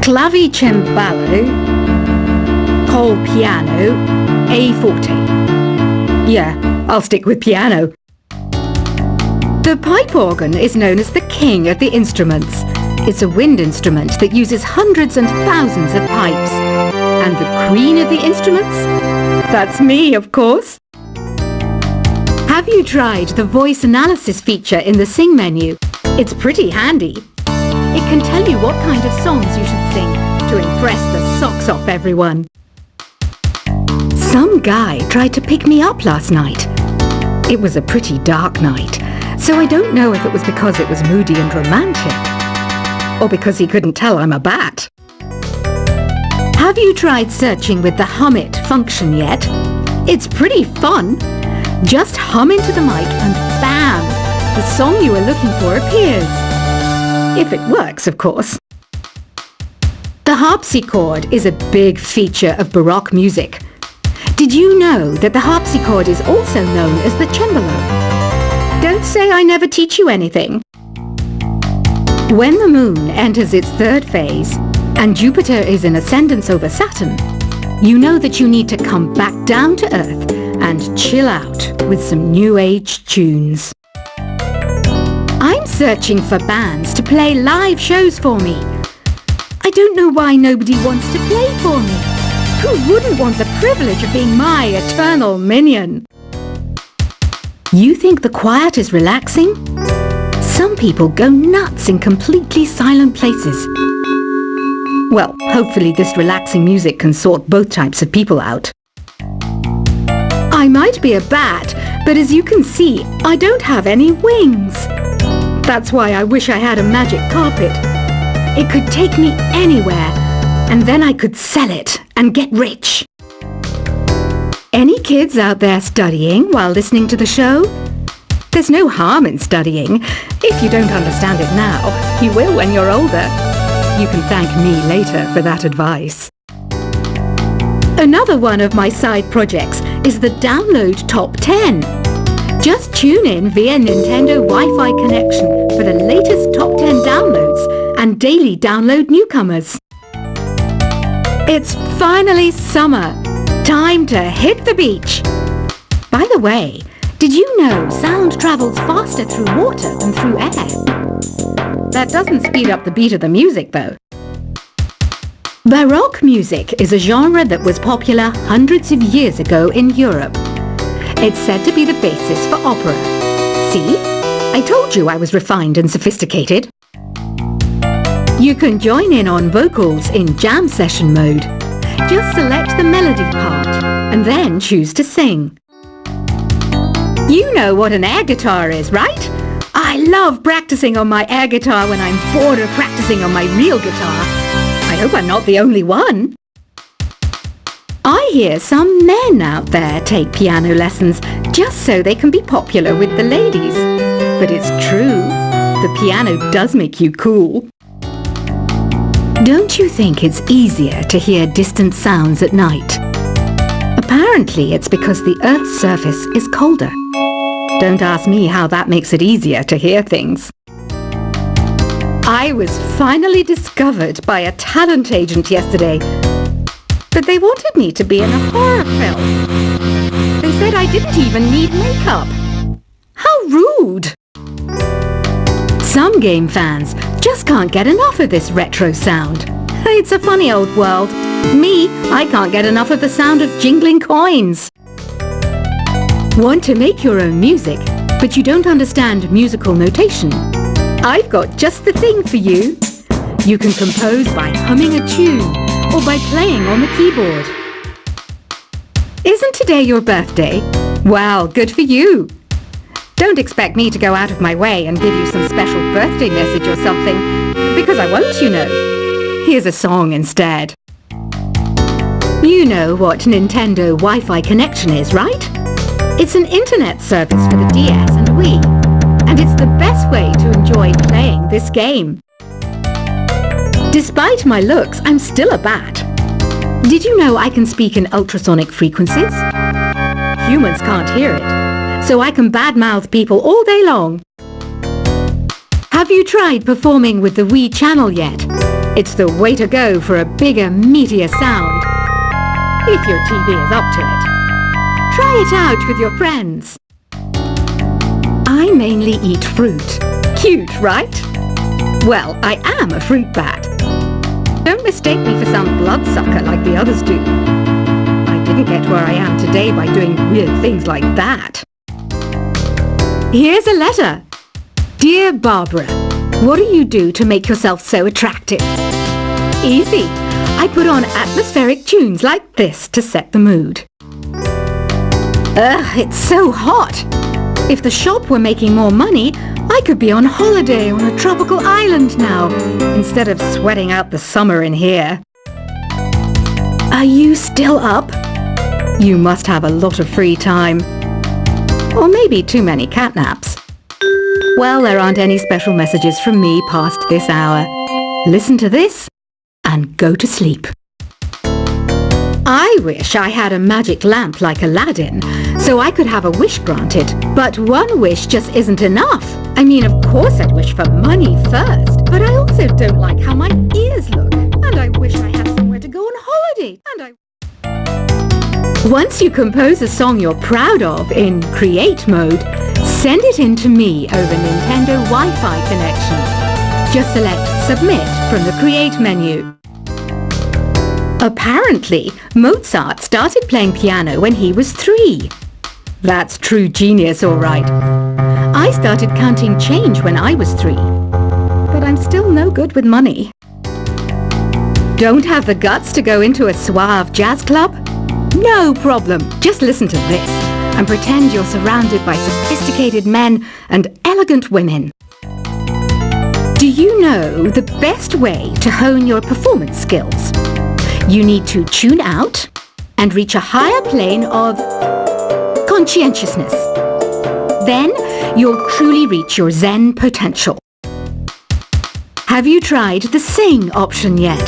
clavicembalo, col piano, e forte. Yeah, I'll stick with piano. The pipe organ is known as the king of the instruments. It's a wind instrument that uses hundreds and thousands of pipes. And the queen of the instruments? That's me, of course. Have you tried the voice analysis feature in the Sing menu? It's pretty handy. It can tell you what kind of songs you should sing to impress the socks off everyone. Some guy tried to pick me up last night. It was a pretty dark night, so I don't know if it was because it was moody and romantic, or because he couldn't tell I'm a bat. Have you tried searching with the Hum It function yet? It's pretty fun. Just hum into the mic and bam! The song you are looking for appears. If it works, of course. The harpsichord is a big feature of Baroque music. Did you know that the harpsichord is also known as the cembalo? Don't say I never teach you anything. When the moon enters its third phase and Jupiter is in ascendance over Saturn, you know that you need to come back down to Earth and chill out with some new age tunes. I'm searching for bands to play live shows for me. I don't know why nobody wants to play for me. Who wouldn't want the privilege of being my eternal minion? You think the quiet is relaxing? Some people go nuts in completely silent places. Well, hopefully this relaxing music can sort both types of people out. I might be a bat, but as you can see, I don't have any wings. That's why I wish I had a magic carpet. It could take me anywhere, and then I could sell it and get rich. Any kids out there studying while listening to the show? There's no harm in studying. If you don't understand it now, you will when you're older. You can thank me later for that advice. Another one of my side projects is the Download Top 10. Just tune in via Nintendo Wi-Fi connection for the latest Top 10 downloads and daily download newcomers. It's finally summer. Time to hit the beach. By the way, did you know sound travels faster through water than through air? That doesn't speed up the beat of the music, though. Baroque music is a genre that was popular hundreds of years ago in Europe. It's said to be the basis for opera. See? I told you I was refined and sophisticated. You can join in on vocals in jam session mode. Just select the melody part and then choose to sing. You know what an air guitar is, right? I love practicing on my air guitar when I'm bored of practicing on my real guitar. I hope I'm not the only one. I hear some men out there take piano lessons just so they can be popular with the ladies. But it's true, the piano does make you cool. Don't you think it's easier to hear distant sounds at night? Apparently it's because the Earth's surface is colder. Don't ask me how that makes it easier to hear things. I was finally discovered by a talent agent yesterday, but they wanted me to be in a horror film. They said I didn't even need makeup. How rude! Some game fans just can't get enough of this retro sound. It's a funny old world. Me, I can't get enough of the sound of jingling coins. Want to make your own music, but you don't understand musical notation? I've got just the thing for you. You can compose by humming a tune or by playing on the keyboard. Isn't today your birthday? Well, good for you. Don't expect me to go out of my way and give you some special birthday message or something, because I won't, you know. Here's a song instead. You know what Nintendo Wi-Fi connection is, right? It's an internet service for the DS and Wii, and it's the best way to enjoy playing this game. Despite my looks, I'm still a bat. Did you know I can speak in ultrasonic frequencies? Humans can't hear it, so I can badmouth people all day long. Have you tried performing with the Wii channel yet? It's the way to go for a bigger, meatier sound. If your TV is up to it. Try it out with your friends. I mainly eat fruit. Cute, right? Well, I am a fruit bat. Don't mistake me for some bloodsucker like the others do. I didn't get where I am today by doing weird things like that. Here's a letter. Dear Barbara, what do you do to make yourself so attractive? Easy. I put on atmospheric tunes like this to set the mood. Ugh, it's so hot. If the shop were making more money, I could be on holiday on a tropical island now, instead of sweating out the summer in here. Are you still up? You must have a lot of free time. Or maybe too many catnaps. Well, there aren't any special messages from me past this hour. Listen to this and go to sleep. I wish I had a magic lamp like Aladdin, so I could have a wish granted. But one wish just isn't enough. I mean, of course I'd wish for money first, but I also don't like how my ears look. And I wish I had somewhere to go on holiday. Once you compose a song you're proud of in Create mode, send it in to me over Nintendo Wi-Fi connection. Just select Submit from the Create menu. Apparently, Mozart started playing piano when he was 3. That's true genius, all right. I started counting change when I was 3. But I'm still no good with money. Don't have the guts to go into a suave jazz club? No problem. Just listen to this and pretend you're surrounded by sophisticated men and elegant women. Do you know the best way to hone your performance skills? You need to tune out and reach a higher plane of conscientiousness. Then you'll truly reach your Zen potential. Have you tried the Sing option yet?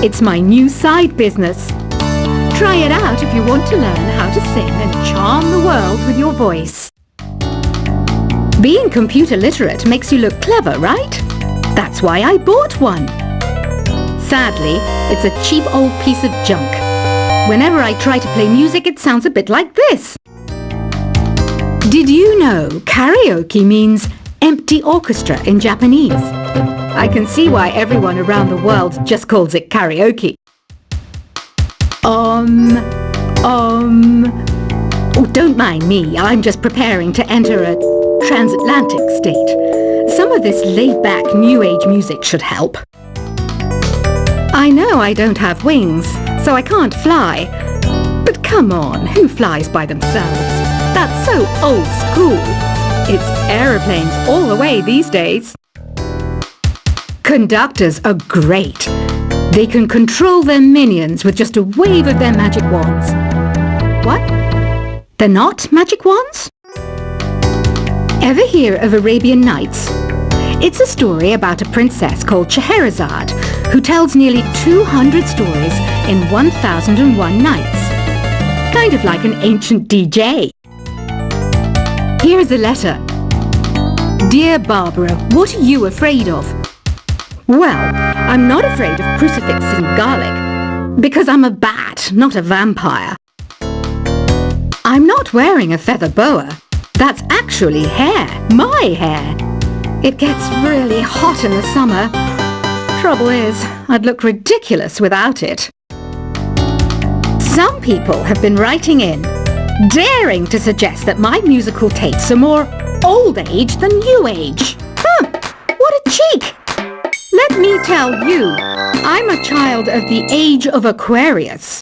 It's my new side business. Try it out if you want to learn how to sing and charm the world with your voice. Being computer literate makes you look clever, right? That's why I bought one. Sadly, it's a cheap old piece of junk. Whenever I try to play music, it sounds a bit like this. Did you know karaoke means empty orchestra in Japanese? I can see why everyone around the world just calls it karaoke. Oh, don't mind me. I'm just preparing to enter a transatlantic state. Some of this laid-back New Age music should help. I know I don't have wings, so I can't fly. But come on, who flies by themselves? That's so old school. It's aeroplanes all the way these days. Conductors are great. They can control their minions with just a wave of their magic wands. What? They're not magic wands? Ever hear of Arabian Nights? It's a story about a princess called Scheherazade who tells nearly 200 stories in 1001 nights. Kind of like an ancient DJ. Here's a letter. Dear Barbara, what are you afraid of? Well, I'm not afraid of crucifixes and garlic, because I'm a bat, not a vampire. I'm not wearing a feather boa. That's actually hair, my hair. It gets really hot in the summer. Trouble is, I'd look ridiculous without it. Some people have been writing in, daring to suggest that my musical tastes are more old age than new age. What a cheek! Let me tell you, I'm a child of the age of Aquarius.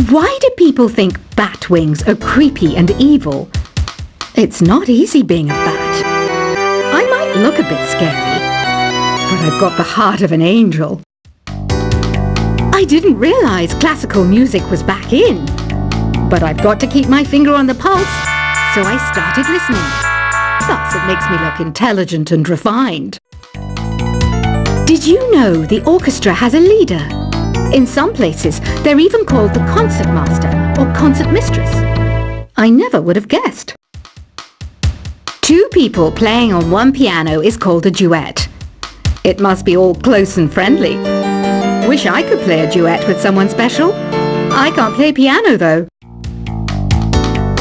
Why do people think bat wings are creepy and evil? It's not easy being a bat. I might look a bit scary, but I've got the heart of an angel. I didn't realize classical music was back in, but I've got to keep my finger on the pulse, so I started listening. Plus, it makes me look intelligent and refined. Did you know the orchestra has a leader? In some places, they're even called the concertmaster or concert mistress. I never would have guessed. Two people playing on one piano is called a duet. It must be all close and friendly. Wish I could play a duet with someone special. I can't play piano though.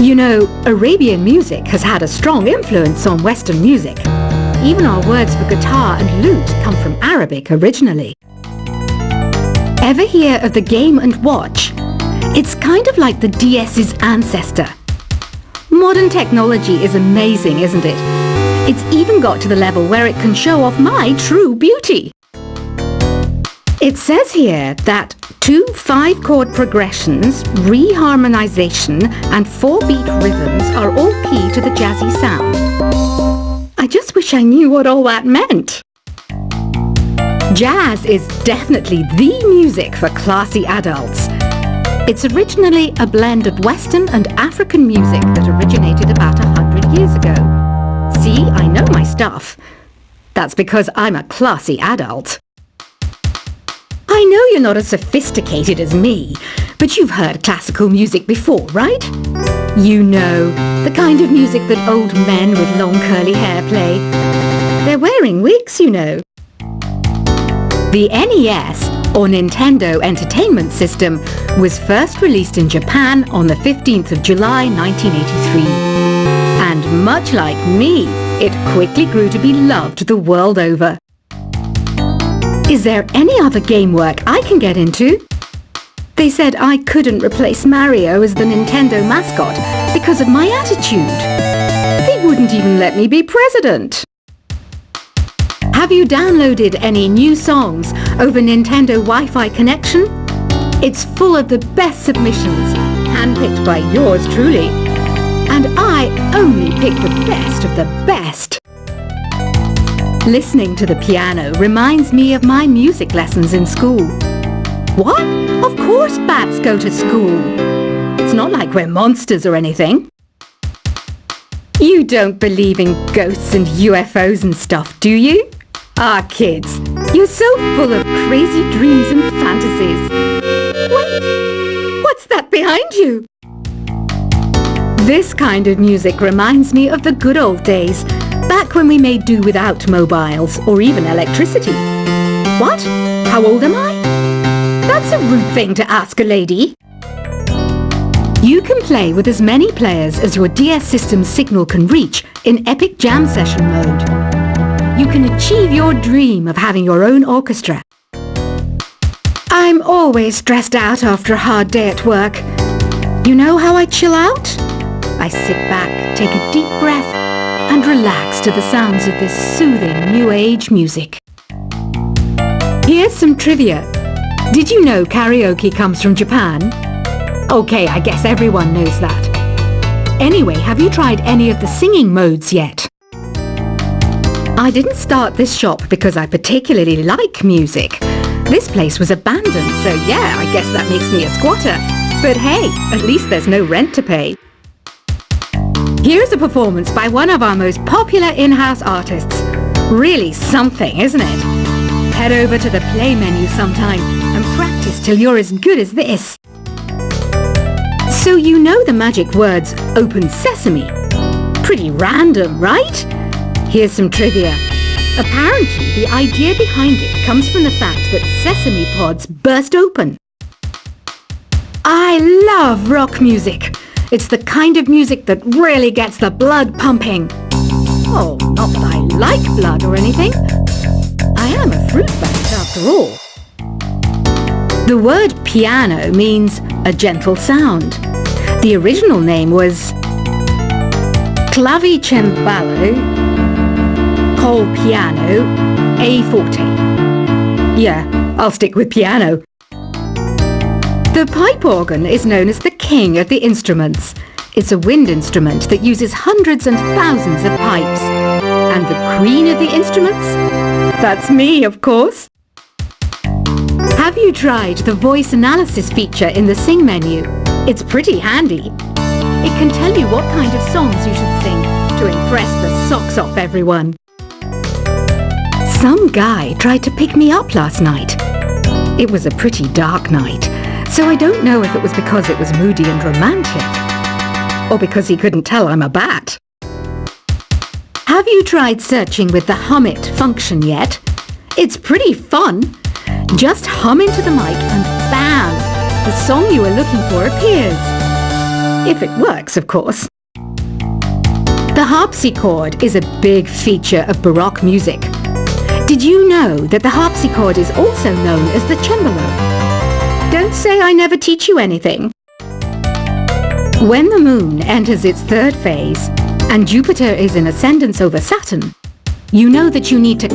You know, Arabian music has had a strong influence on Western music. Even our words for guitar and lute come from Arabic originally. Ever hear of the Game & Watch? It's kind of like the DS's ancestor. Modern technology is amazing, isn't it? It's even got to the level where it can show off my true beauty. It says here that 2 5-chord progressions, reharmonization and 4-beat rhythms are all key to the jazzy sound. I just wish I knew what all that meant. Jazz is definitely the music for classy adults. It's originally a blend of Western and African music that originated about 100 years ago. See, I know my stuff. That's because I'm a classy adult. I know you're not as sophisticated as me, but you've heard classical music before, right? You know, the kind of music that old men with long curly hair play. They're wearing wigs, you know. The NES, or Nintendo Entertainment System, was first released in Japan on the 15th of July 1983. And much like me, it quickly grew to be loved the world over. Is there any other game work I can get into? They said I couldn't replace Mario as the Nintendo mascot because of my attitude. They wouldn't even let me be president. Have you downloaded any new songs over Nintendo Wi-Fi connection? It's full of the best submissions, handpicked by yours truly. And I only pick the best of the best. Listening to the piano reminds me of my music lessons in school. What? Of course bats go to school. It's not like we're monsters or anything. You don't believe in ghosts and UFOs and stuff, do you? Ah, kids, you're so full of crazy dreams and fantasies. Wait, what's that behind you? This kind of music reminds me of the good old days, back when we made do without mobiles or even electricity. What? How old am I? That's a rude thing to ask a lady. You can play with as many players as your DS system's signal can reach in Epic Jam Session mode. You can achieve your dream of having your own orchestra. I'm always stressed out after a hard day at work. You know how I chill out? I sit back, take a deep breath, and relax to the sounds of this soothing new age music. Here's some trivia. Did you know karaoke comes from Japan? Okay, I guess everyone knows that. Anyway, have you tried any of the singing modes yet? I didn't start this shop because I particularly like music. This place was abandoned, so yeah, I guess that makes me a squatter. But hey, at least there's no rent to pay. Here's a performance by one of our most popular in-house artists. Really something, isn't it? Head over to the play menu sometime and practice till you're as good as this. So you know the magic words "Open Sesame"? Pretty random, right? Here's some trivia. Apparently, the idea behind it comes from the fact that sesame pods burst open. I love rock music. It's the kind of music that really gets the blood pumping. Oh, not that I like blood or anything. I am a fruit bat after all. The word piano means a gentle sound. The original name was clavicembalo col piano A forte. Yeah, I'll stick with piano. The pipe organ is known as the king of the instruments. It's a wind instrument that uses hundreds and thousands of pipes. And the queen of the instruments? That's me, of course. Have you tried the voice analysis feature in the Sing menu? It's pretty handy. It can tell you what kind of songs you should sing to impress the socks off everyone. Some guy tried to pick me up last night. It was a pretty dark night, so I don't know if it was because it was moody and romantic, or because he couldn't tell I'm a bat. Have you tried searching with the Hum It function yet? It's pretty fun. Just hum into the mic and bam! The song you are looking for appears. If it works, of course. The harpsichord is a big feature of Baroque music. Did you know that the harpsichord is also known as the cembalo? Don't say I never teach you anything. When the moon enters its third phase and Jupiter is in ascendance over Saturn, you know that you need to